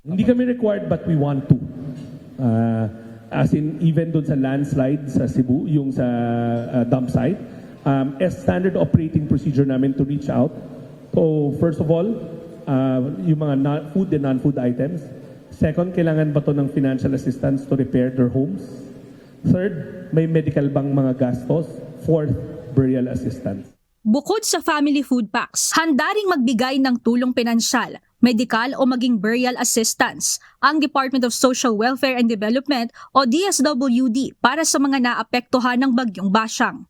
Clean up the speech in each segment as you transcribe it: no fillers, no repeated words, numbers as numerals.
Hindi kami required but we want to. As in, even doon sa landslide sa Cebu, yung sa dump site, as standard operating procedure namin to reach out. So, first of all, yung mga food and non-food items. Second, kailangan ba to ng financial assistance to repair their homes? Third, may medical bang mga gastos? Fourth, burial assistance. Bukod sa family food packs, handa ring magbigay ng tulong pinansyal, medikal o maging burial assistance ang Department of Social Welfare and Development o DSWD para sa mga naapektuhan ng bagyong Basyang.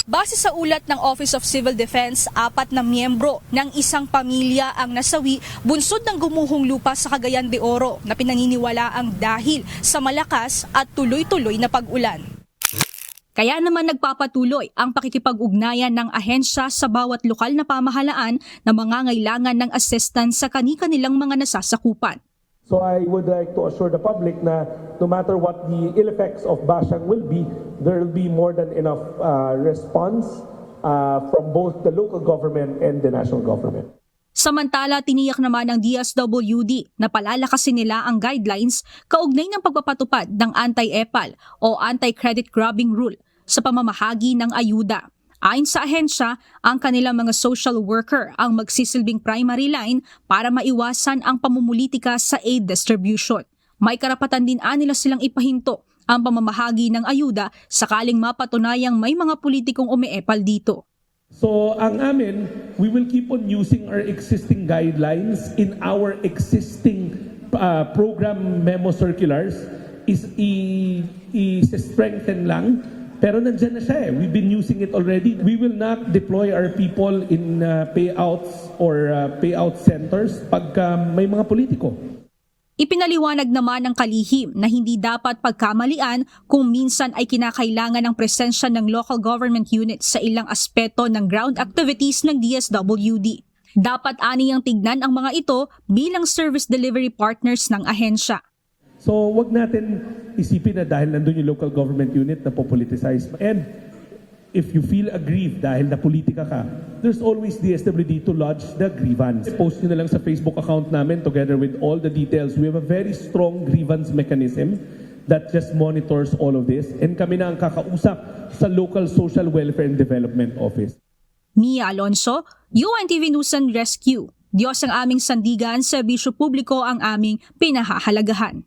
Base sa ulat ng Office of Civil Defense, 4 na miyembro ng isang pamilya ang nasawi bunsod ng gumuhong lupa sa Cagayan de Oro na pinaniniwalaang dahil sa malakas at tuloy-tuloy na pag-ulan. Kaya naman nagpapatuloy ang pakikipag-ugnayan ng ahensya sa bawat lokal na pamahalaan na mangangailangan ng assistance sa kani-kanilang mga nasasakupan. So I would like to assure the public na no matter what the ill effects of Basyang will be, there will be more than enough response from both the local government and the national government. Samantala, tiniyak naman ng DSWD na palalakasin nila ang guidelines kaugnay ng pagpapatupad ng anti-EPAL o anti-credit grabbing rule sa pamamahagi ng ayuda. Ayon sa ahensya, ang kanilang mga social worker ang magsisilbing primary line para maiwasan ang pamumulitika sa aid distribution. May karapatan din nila silang ipahinto ang pamamahagi ng ayuda sakaling mapatunayang may mga politikong umiepal dito. So ang amin, we will keep on using our existing guidelines in our existing program memo circulars is i-strengthen lang. Pero nandyan na siya eh. We've been using it already. We will not deploy our people in payouts or payout centers pagka may mga politiko. Ipinaliwanag naman ng kalihim na hindi dapat pagkamalian kung minsan ay kinakailangan ng presensya ng local government units sa ilang aspeto ng ground activities ng DSWD. Dapat aniyang tignan ang mga ito bilang service delivery partners ng ahensya. So wag natin isipin na dahil nandun yung local government unit na po-politicize. And if you feel aggrieved dahil na politika ka, there's always DSWD to lodge the grievance. Post nyo na lang sa Facebook account namin together with all the details. We have a very strong grievance mechanism that just monitors all of this. And kami na ang kakausap sa local social welfare and development office. Mia Alonso, UNTV News and Rescue. Diyos ang aming sandigan, serbisyo publiko ang aming pinahahalagahan.